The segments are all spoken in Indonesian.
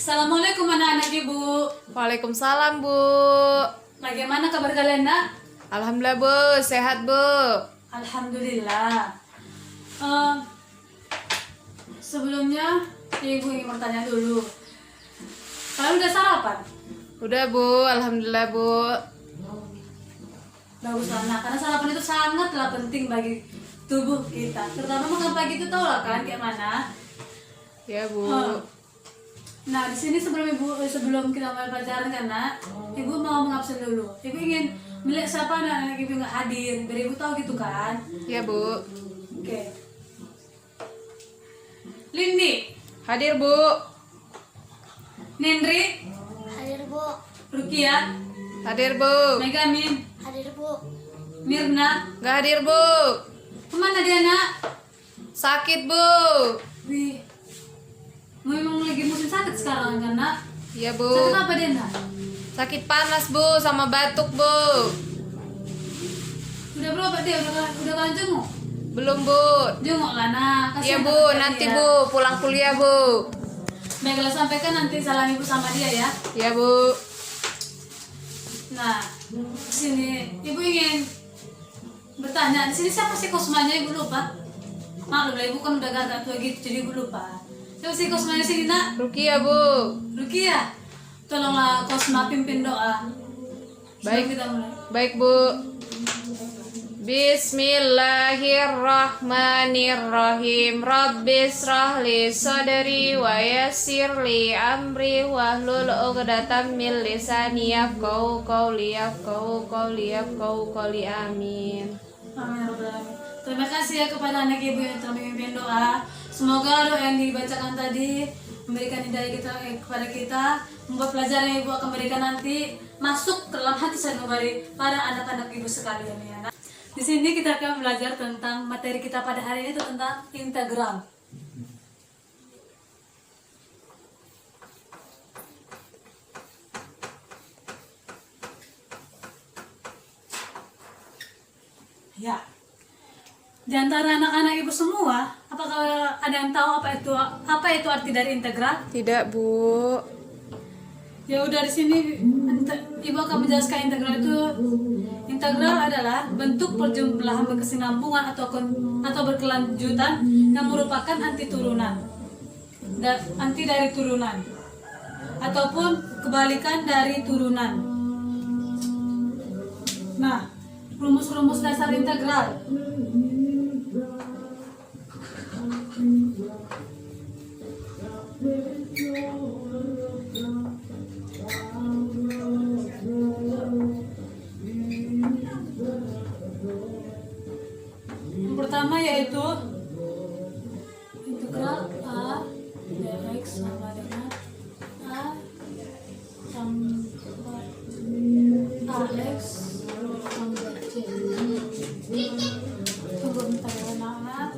Assalamualaikum anak-anak ibu. Waalaikumsalam, Bu. Bagaimana kabar kalian nak? Alhamdulillah, Bu. Sehat, Bu. Alhamdulillah. Eh, Sebelumnya ibu ingin bertanya dulu. Kalian udah sarapan? Udah, Bu. Alhamdulillah, Bu. Baguslah nak, karena sarapan itu sangatlah penting bagi tubuh kita. Terutama makan pagi itu tau lah kan kayak mana. Ya, Bu. Nah di sini sebelum kita mulai pelajaran kan nak, ibu mau mengabsen dulu. Ibu ingin melihat siapa anak-anak ibu nggak hadir, biar ibu tahu gitu kan. Ya, Bu. Oke. Lindi, Hadir, Bu. Nindri, Hadir Bu, Rukia, Hadir, Bu. Megamin, hadir Bu, Mirna. Nggak hadir, Bu. Kemana dia nak? Sakit, Bu. Wih, memang lagi musim sakit sekarang kan nak? Ya, Bu. Sakit apa dia nak? Sakit panas, Bu, sama batuk, Bu. Udah berobat dia? Udah kalian jenguk? Belum, Bu. Jenguk lah nak. Iya, Kasihan Bu. takut Nanti, dia. Bu. Pulang kuliah, Bu. Baiklah, sampaikan nanti salam ibu sama dia ya. Ya, Bu. Nah, sini ibu ingin bertanya, di sini siapa sih kosmanya ibu lupa? Maklum lah ibu kan udah agak tua gitu, jadi ibu lupa. Siapa sih kosmanya sini nak? Rukia, Bu. Rukia, tolonglah Kosma pimpin doa. Sebelum Baik. kita mulai. Baik, Bu. Bismillahirrahmanirrahim. Rabbis rahli sadri wa yassirli amri wahlul 'uqdatam min lisani yafqahu qawli amin. Amin ya Rabbal Alamin. Terima kasih ya kepada anak ibu yang telah memimpin doa. Semoga doa yang dibacakan tadi memberikan hidayah kepada kita, membuat pelajaran yang ibu akan berikan nanti masuk ke dalam hati saya kembali para anak-anak ibu sekalian ya. Nah, di sini kita akan belajar tentang materi kita pada hari ini itu tentang integral. Ya. Di antara anak-anak ibu semua, apakah ada yang tahu apa itu arti dari integral? Tidak, Bu. Ya udah di sini ibu akan menjelaskan integral adalah bentuk perjumlahan berkesinambungan atau berkelanjutan yang merupakan anti dari turunan ataupun kebalikan dari turunan. Nah, rumus-rumus dasar integral. Yang pertama yaitu integral A dx sama dengan A tambah AX tambah C. Tunggu bentar ya anak-anak.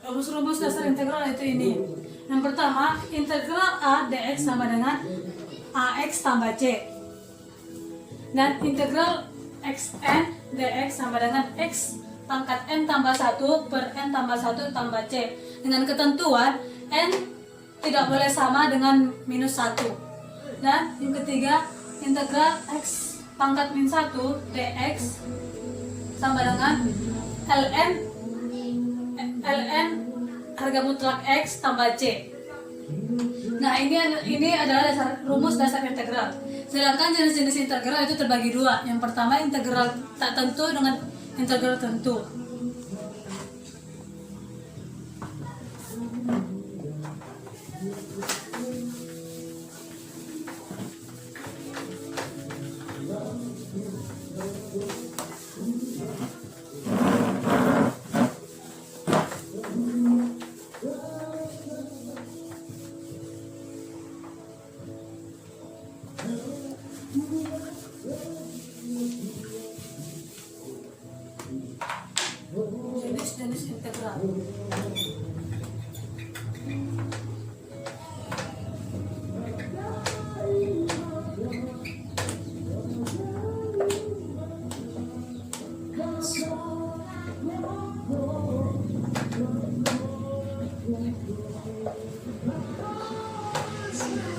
Rumus-rumus dasar integral itu ini. Yang pertama, integral A dx sama dengan AX tambah C. Dan integral xn dx sama dengan X pangkat N tambah 1 per N tambah 1 tambah C. Dengan ketentuan N tidak boleh sama dengan minus 1. Dan yang ketiga, integral X pangkat min 1 dx sama dengan ln harga mutlak X tambah C. Nah ini adalah rumus dasar integral. Sedangkan jenis-jenis integral itu terbagi dua. Yang pertama integral tak tentu dengan integral tentu. jenis integral.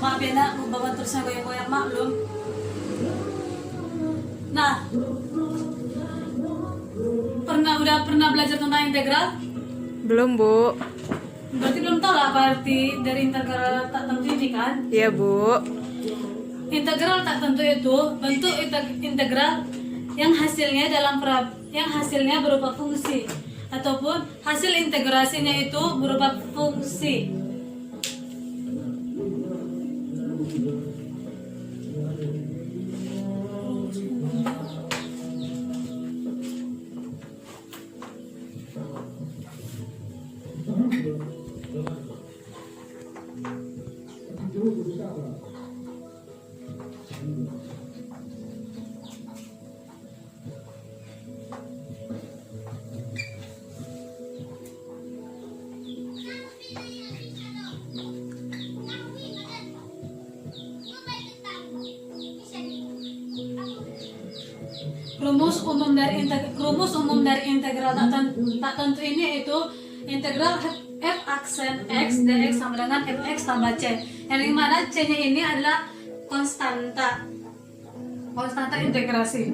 Maaf ya nak, mau bawa terusnya goyang-goyang maklum. Nah, udah pernah belajar tentang integral? Belum, Bu. Berarti belum tahu lah apa arti dari integral tak tentu ini kan? Iya, Bu. Integral tak tentu itu bentuk integral yang hasilnya berupa fungsi ataupun hasil integrasinya itu berupa fungsi. Rumus umum dari integral tak tentu ini itu integral f aksen x dx sama dengan fx tambah c, yang dimana c-nya ini adalah konstanta integrasi.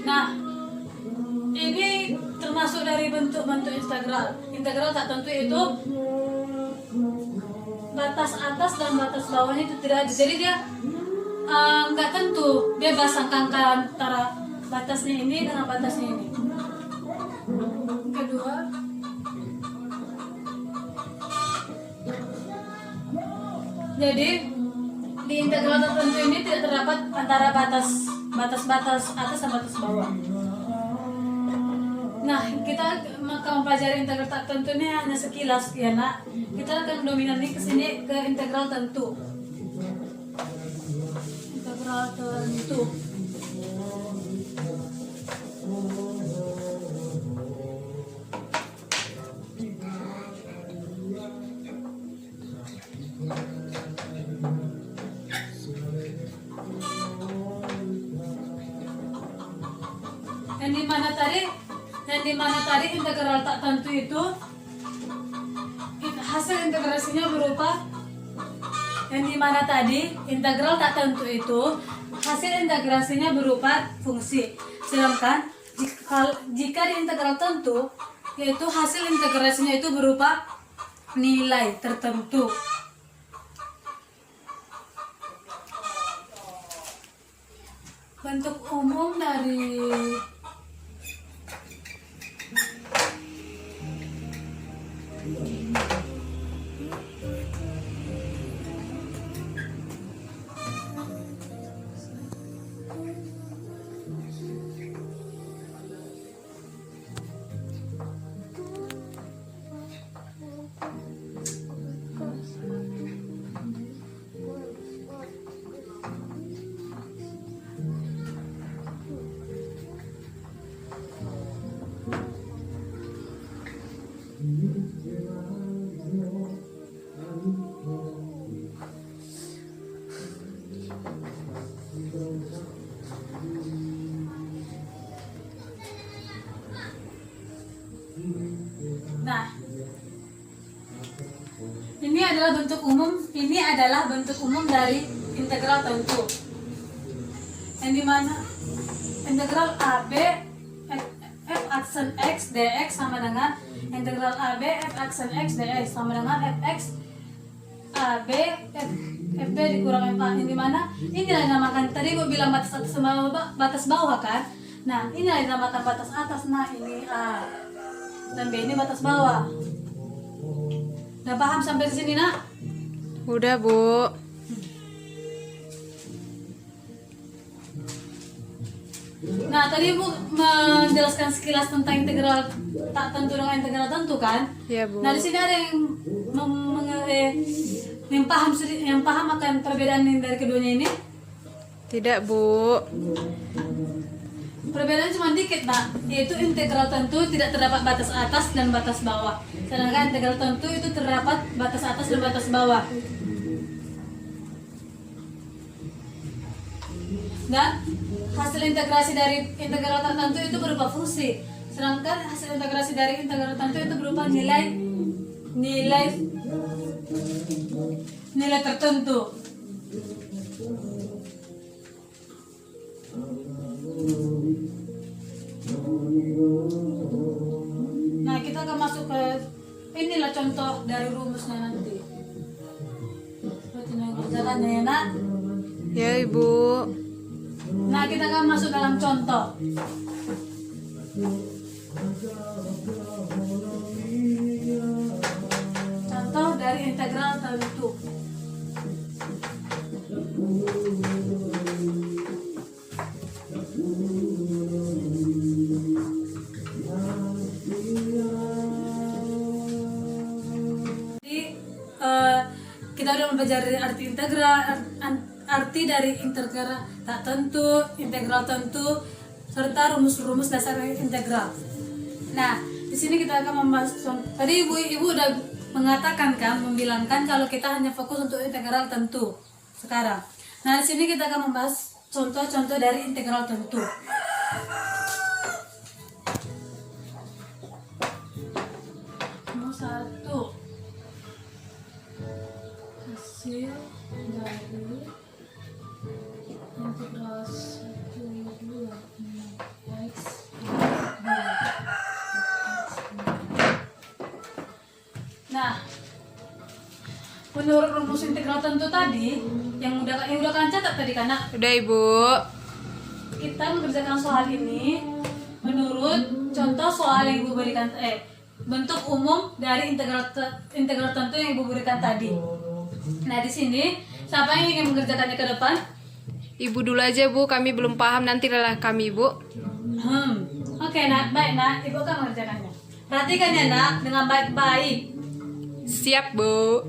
Nah, ini termasuk dari bentuk-bentuk integral tak tentu itu batas atas dan batas bawahnya itu tidak ada, jadi dia nggak tentu, bebas angka antara batasnya ini dengan batasnya ini. Kedua, jadi di integral tertentu ini tidak terdapat antara batas atas dan batas bawah. Nah, kita akan mempelajari integral tak tentu ini hanya sekilas ya nak. Kita akan dominan ini kesini ke integral tentu. Integral tentu. Yang dimana tadi integral tak tentu itu hasil integrasinya berupa, yang dimana tadi integral tak tentu itu hasil integrasinya berupa fungsi, sedangkan jika di integral tentu yaitu hasil integrasinya itu berupa nilai tertentu. Bentuk umum dari ini adalah bentuk umum dari integral tentu, yang dimana integral AB f aksen x dx sama dengan integral AB f aksen x dx sama dengan fx AB fb dikurang f a, yang dimana inilah dinamakan, tadi gue bilang batas atas sama batas bawah kan. Nah, inilah dinamakan batas atas. Nah, ini A dan B ini batas bawah. Udah paham sampai di sini nak? Udah, Bu. Nah, tadi Ibu menjelaskan sekilas tentang integral tak tentu dengan integral tentu kan? Ya, Bu. Nah, di sini ada yang yang paham akan perbedaan dari keduanya ini. Tidak, Bu. Perbedaan cuma dikit, Nak. Yaitu integral tentu tidak terdapat batas atas dan batas bawah. Sedangkan integral tentu itu terdapat batas atas dan batas bawah. Dan hasil integrasi dari integral tertentu itu berupa fungsi. Sedangkan hasil integrasi dari integral tertentu itu berupa nilai tertentu. Nah, kita akan masuk ke inilah contoh dari rumusnya nanti. Seperti yang kerjakannya ya, Nak. Ya, Ibu. Nah, kita akan masuk dalam contoh. Contoh dari integral tentu. Kita udah mempelajari arti integral, arti dari integral tak tentu, integral tentu, serta rumus-rumus dasar integral. Nah, di sini kita akan membahas. Tadi ibu udah mengatakan kan, membilangkan kalau kita hanya fokus untuk integral tentu sekarang. Nah, di sini kita akan membahas contoh-contoh dari integral tentu. Nomor 1. Hasil dari integral 1, 2, x, 2. Nah, menurut rumus integral tentu tadi yang udah kan catat tadi kan, Nak? Udah, Ibu. Kita mengerjakan soal ini menurut contoh soal yang Ibu berikan, bentuk umum dari integral tentu yang Ibu berikan tadi. Nah, di sini siapa yang ingin mengerjakannya ke depan? Ibu dulu aja, Bu. Kami belum paham, nanti lelah kami, Bu. Oke, Nak. Baik, Nak. Ibu akan mengerjakannya. Perhatikan ya, Nak, dengan baik-baik. Siap, Bu.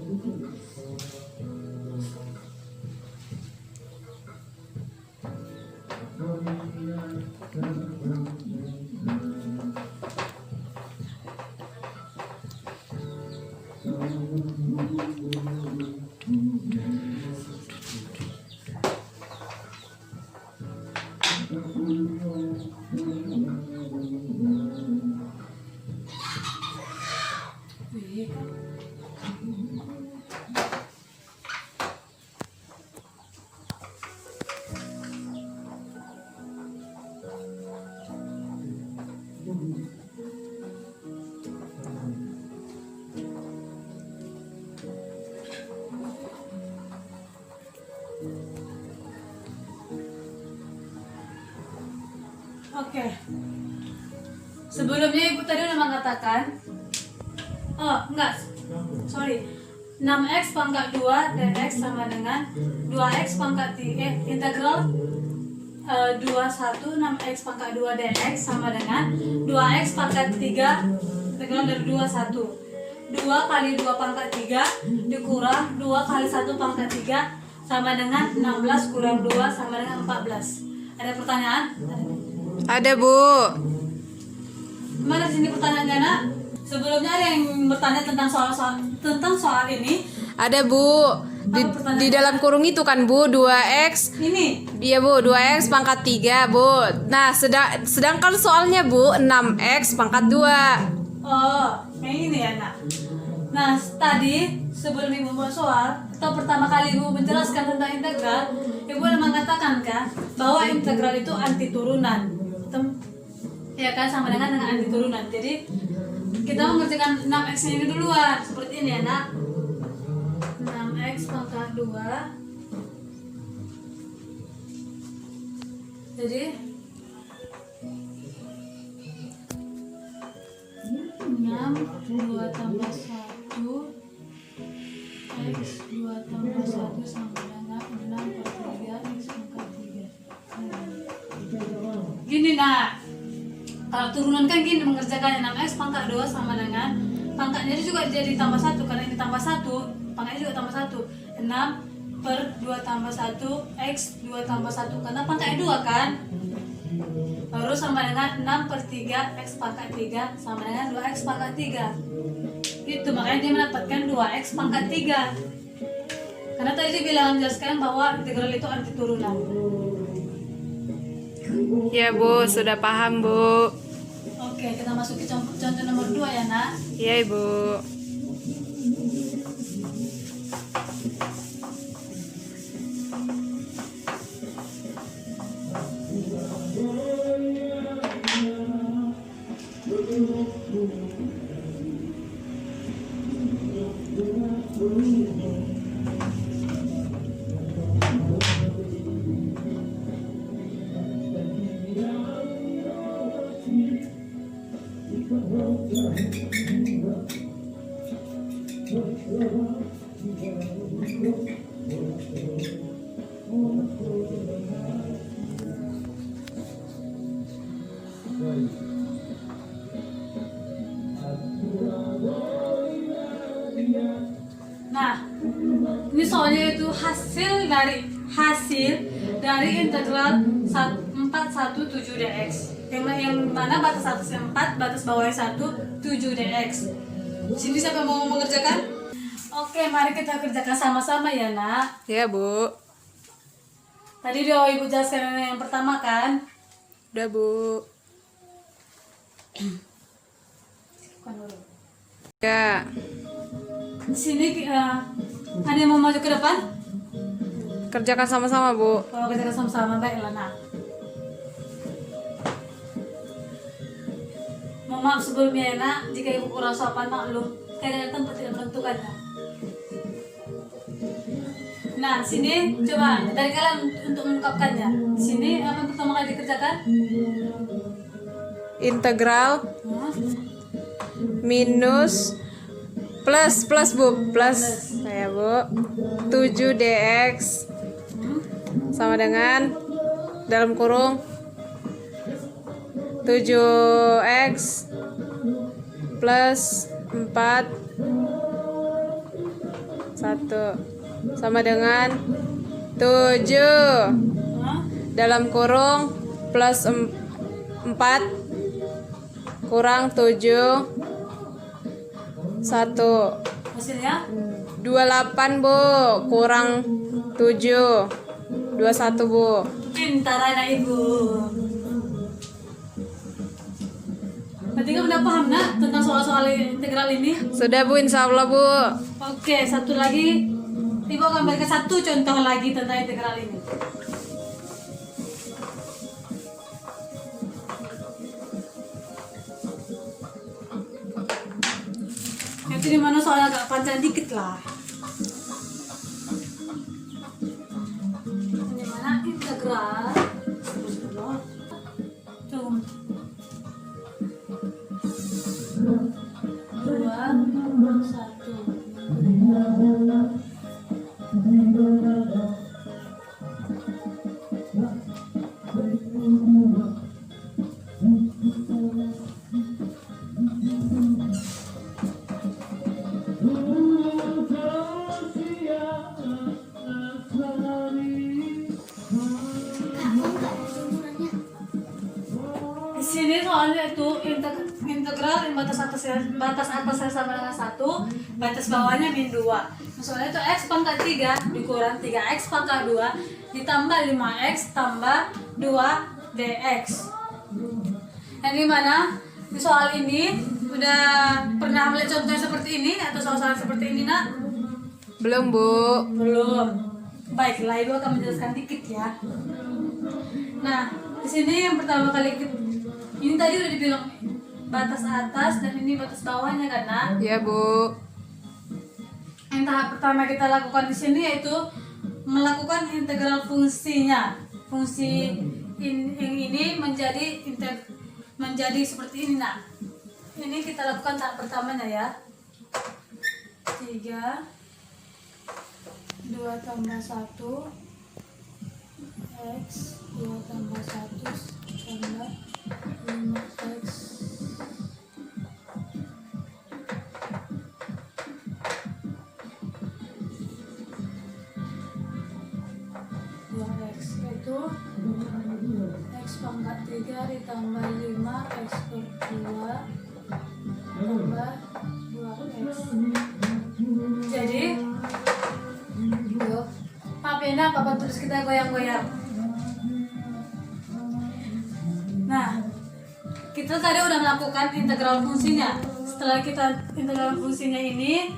Oke. Sebelumnya Ibu tadi udah mengatakan, sorry, 6x pangkat 2 dx sama dengan 2x pangkat 3, integral 21 6x pangkat 2 dx sama dengan 2x pangkat 3, integral dari 21. 2 kali 2 pangkat 3 dikurang 2 kali 1 pangkat 3 sama dengan 16 kurang 2 sama dengan 14. Ada pertanyaan? Ada, Bu. Mana sini pertanyaannya, Nak? Sebelumnya ada yang bertanya tentang soal ini. Ada, Bu. Di dalam kurung itu kan, Bu, 2x. Ini. Iya, Bu, 2x pangkat 3, Bu. Nah, sedangkan soalnya, Bu, 6x pangkat 2. Oh, yang ini ya, Nak. Nah, tadi sebelum Ibu membuat soal, atau pertama kali Ibu menjelaskan tentang integral, Ibu udah mengatakan kan bahwa integral itu anti turunan. Ya kan, sama dengan anti turunan. Jadi kita mengerjakan 6x ini duluan, seperti ini ya, Nak. 6x pangkat 2. Jadi 6 2 tambah 1 x 2 tambah 1 sama dengan 6 per 3 x pangkat 3. Nah, kalau turunan kan gini mengerjakan 6x pangkat 2 sama dengan pangkatnya itu juga jadi tambah 1 karena ini tambah 1, pangkatnya juga tambah 1. 6 per 2 tambah 1 x 2 tambah 1 karena pangkatnya 2 kan. Baru sama dengan 6 per 3 x pangkat 3 sama dengan 2x pangkat 3. Itu makanya dia mendapatkan 2x pangkat 3. Karena tadi dia bilang jelaskan bahwa integral itu anti turunan. Ya Bu, sudah paham Bu. Oke, kita masuk ke contoh nomor 2 ya nak. Iya Ibu. Nah, ini soalnya itu hasil dari integral 417 dx. Yang mana batas atasnya 4, batas bawahnya 1, 7 dx. Sini siapa mau mengerjakan? Oke, mari kita kerjakan sama-sama ya nak. Ya Bu. Tadi udah Ibu jelaskan yang pertama kan? Udah Bu. Bukan dulu. Ya. Di sini ada yang mau maju ke depan? Kerjakan sama-sama Bu. Kalau kerjakan sama-sama baiklah nak. Mohon maaf sebelumnya ya nak, jika Ibu kurang sopan maklum, karena tempat tidak menentukan nak. Nah, sini coba dari kalian untuk mengungkapkannya. Sini apa yang pertama kali dikerjakan? Integral Hah? minus plus Bu, plus. Ya Bu. 7 dx sama dengan dalam kurung 7x plus 4 1 sama dengan 7 Hah? dalam kurung plus 4 kurang 7 1 Hasilnya? 28 Bu, kurang 7 21 Bu. Pintar anak Ibu. Berarti kamu udah paham nak tentang soal-soal integral ini? Sudah Bu, insya Allah Bu. Oke, satu lagi. Ibu akan berikan satu contoh lagi tentang integral ini. Itu dimana soalnya agak panjang dikit lah. Dimana integral Tunggu. 2 1 Di sini soalnya itu integral yang batas atasnya sama dengan 1, batas bawahnya min 2. Soalnya itu x pangkat 3 dikurang 3x pangkat 2 ditambah 5x tambah 2 dx. Yang dimana di soal ini udah pernah melihat contohnya seperti ini atau soal-soal seperti ini nak? Belum Bu. Belum. Baiklah, Ibu akan menjelaskan dikit ya. Nah, di sini yang pertama kali ini tadi udah dibilang batas atas dan ini batas bawahnya kan, Nak? Ya Bu. Yang tahap pertama kita lakukan di sini yaitu melakukan integral fungsinya. Fungsi yang ini menjadi seperti ini, Nak. Ini kita lakukan tahap pertamanya ya. 3 2 tambah 1 x 2 tambah 1 tambah 5x 2x itu x pangkat 3 ditambah 5 x per 2 tambah 2x. Jadi yuk, maaf ya nak, papa terus kita goyang-goyang. Nah, kita tadi udah melakukan integral fungsinya. Setelah kita integral fungsinya ini,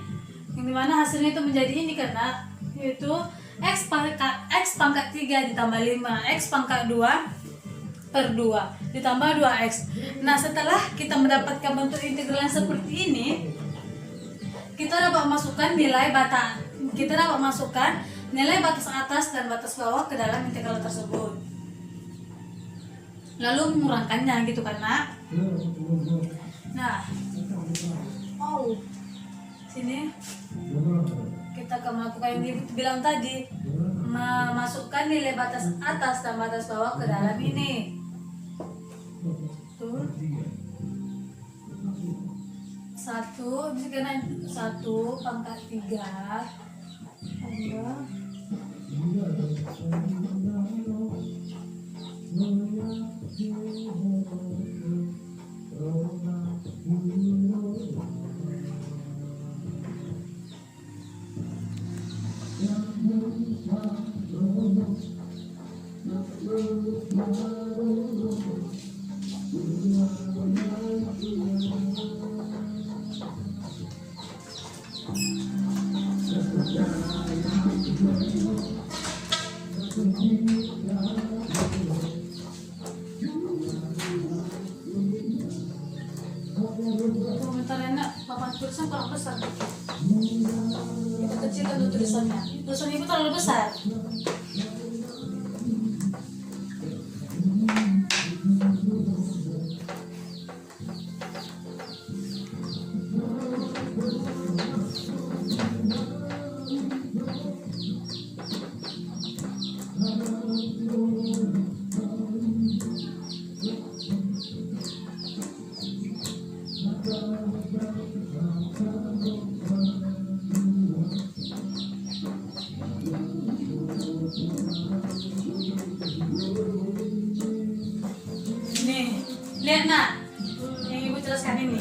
yang dimana hasilnya itu menjadi ini karena yaitu x pangkat 3 ditambah 5 x pangkat 2 per 2 ditambah 2x. Nah, setelah kita mendapatkan bentuk integral yang seperti ini, kita dapat masukkan nilai batas atas dan batas bawah ke dalam integral tersebut. Lalu mengurangkannya gitu kan, Nak? Nah, sini kita akan melakukan yang dibilang tadi, memasukkan nilai batas atas dan batas bawah ke dalam ini. Tuh. 1 pangkat 3 tambah komentarnya, Nak, papan tulisan kurang besar. Itu kecil kan tulisannya. Tulisannya itu terlalu besar. Nih, lihat Nak, yang ibu jelaskan ini.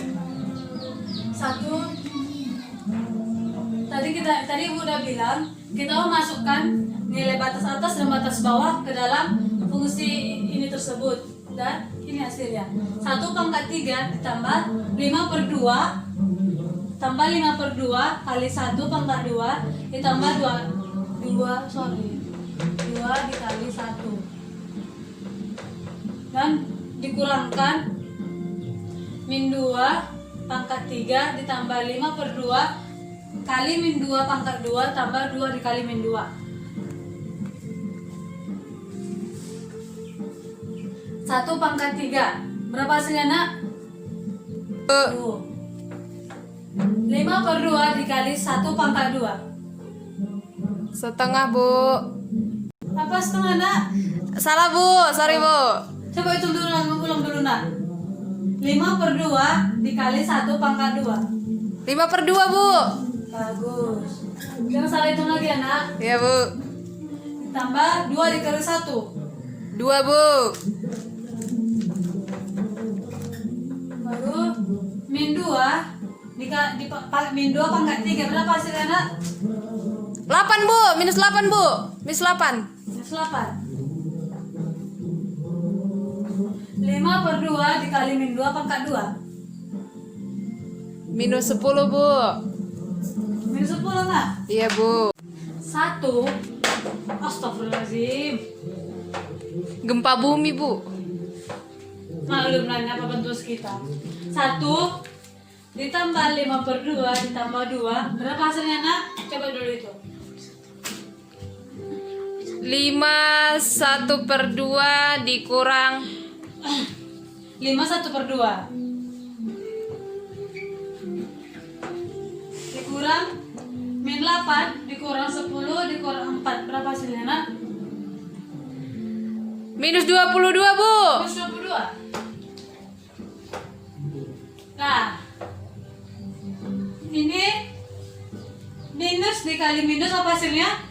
Tadi ibu udah bilang kita mau masukkan nilai batas atas dan batas bawah ke dalam fungsi ini tersebut, dan ini hasilnya 1 pangkat 3 ditambah 5 per 2 tambah 5 per 2 kali 1 pangkat 2 ditambah 2 dikali 1 dan dikurangkan min 2 pangkat 3 ditambah 5 per 2 kali min 2 pangkat 2 tambah 2 dikali min 2. 1 pangkat 3 berapa hasilnya, Nak? 5 per 2 dikali 1 pangkat 2 setengah, Bu. apa setengah, Nak? Salah, Bu. Sorry, Bu. Coba hitung dulu, ulang dulu, Nak. 5 per 2 dikali 1 pangkat 2 5 per 2, Bu. bagus. Jangan salah hitung lagi ya, Nak. Iya, Bu. Tambah 2 dikali 1 2, Bu. baru min 2 min 2 pangkat 3 berapa hasilnya, Nak? 8, Bu. Minus 8, Bu. Minus 8. Minus 8. 5 per 2 dikali min 2 pangkat 2 Minus 10, Bu. minus 10, Nak. Iya, Bu. 1 Astagfirullahaladzim. Gempa bumi, Bu. Maklum nanya apa bentuk kita. 1 ditambah 5 per 2 ditambah 2 berapa hasilnya, Nak? Coba dulu itu. 5 1 per 2 dikurang 5 1 per 2 dikurang min 8 dikurang 10 dikurang 4 berapa hasilnya, Nak? minus 22, Bu. Minus 22. Nah, ini minus dikali minus apa hasilnya?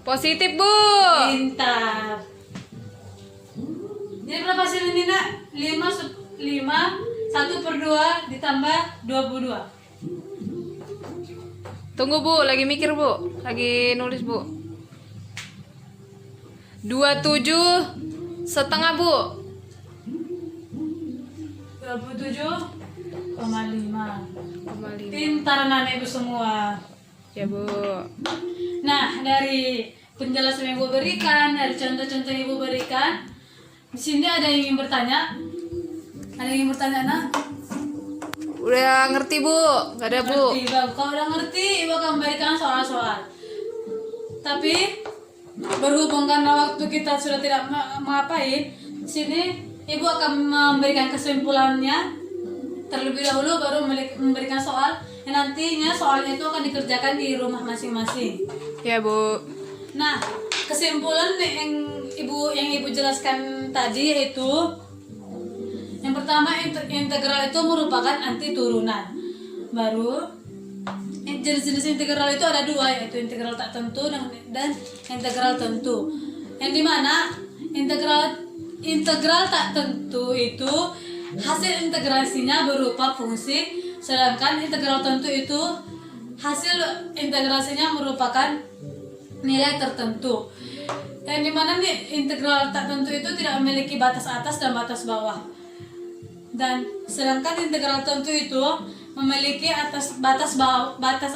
Positif, Bu. Pintar. Jadi berapa hasilnya ini, Nak? 5 1 per 2 ditambah 22. Tunggu, Bu, lagi mikir, Bu. Lagi nulis, Bu. 27 setengah, Bu. 27,5. 5. Pintar anak ibu semua. Ya, Bu. Nah, dari penjelasan yang ibu berikan, dari contoh-contoh yang ibu berikan, di sini ada yang ingin bertanya? Ada yang ingin bertanya, Nak? Udah ngerti, Bu? Gak ada, Bu. Ngerti, Bang. Kalau udah ngerti, ibu akan memberikan soal-soal. Tapi berhubung karena waktu kita sudah tidak mengapain, di sini ibu akan memberikan kesimpulannya terlebih dahulu, baru memberikan soal. Yang nantinya soalnya itu akan dikerjakan di rumah masing-masing. Ya, Bu. Nah, kesimpulan yang ibu jelaskan tadi yaitu yang pertama, integral itu merupakan anti turunan. Baru jenis-jenis integral itu ada dua, yaitu integral tak tentu dan integral tentu. Yang dimana integral tak tentu itu hasil integrasinya berupa fungsi, sedangkan integral tentu itu hasil integrasinya merupakan nilai tertentu. Yang dimana nih integral tak tentu itu tidak memiliki batas atas dan batas bawah. Dan sedangkan integral tentu itu memiliki batas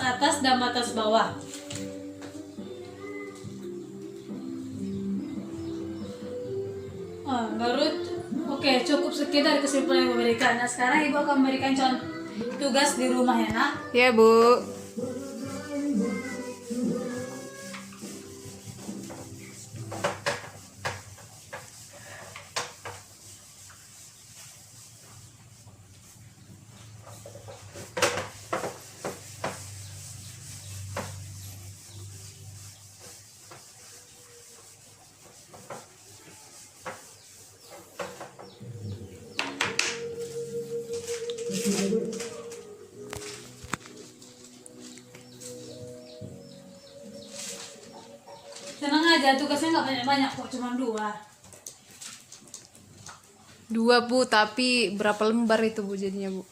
atas dan batas bawah. Oke, cukup sekian dari kesimpulan yang ibu berikan. Nah, sekarang ibu akan memberikan contoh tugas di rumah ya, Nak. Ya, Bu. Tenang aja, tugasnya nggak banyak-banyak kok, cuma 2. 2, Bu, tapi berapa lembar itu, Bu, jadinya, Bu?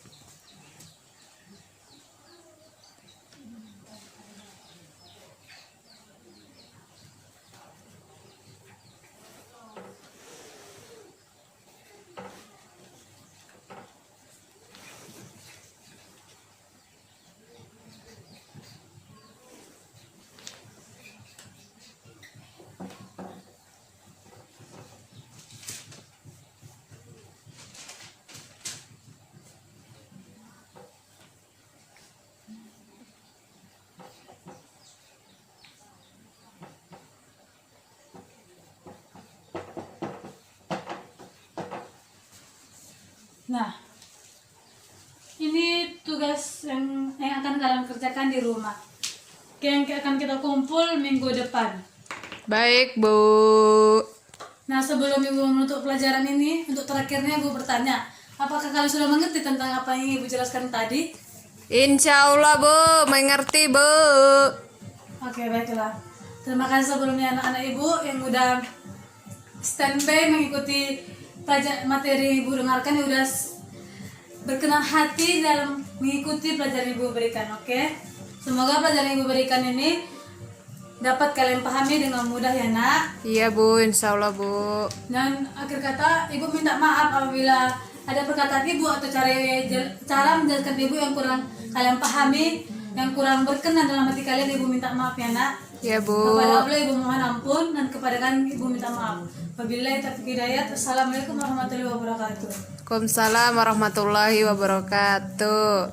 Nah, ini tugas yang akan kalian kerjakan di rumah. Yang akan kita kumpul minggu depan. Baik, Bu. Nah, sebelum ibu menutup pelajaran ini, untuk terakhirnya ibu bertanya, apakah kalian sudah mengerti tentang apa yang ibu jelaskan tadi? Insya Allah, Bu. Mengerti, Bu. Oke, baiklah. Terima kasih sebelumnya anak-anak ibu yang udah standby mengikuti materi yang ibu dengarkan, yang udah berkenan hati dalam mengikuti pelajaran ibu berikan. Oke, semoga pelajaran yang ibu berikan ini dapat kalian pahami dengan mudah ya, Nak. Iya, Bu. Insya Allah, Bu. Dan akhir kata, ibu minta maaf apabila ada perkataan ibu atau cara menjelaskan ibu yang kurang kalian pahami, yang kurang berkenan dalam hati kalian. Ibu minta maaf ya, Nak. Ya, Bu. Kepada Allah ibu mohon ampun, dan kepada kalian ibu minta maaf. Wabillahi taufiq hidayah. Assalamualaikum warahmatullahi wabarakatuh. Waalaikumsalam warahmatullahi wabarakatuh.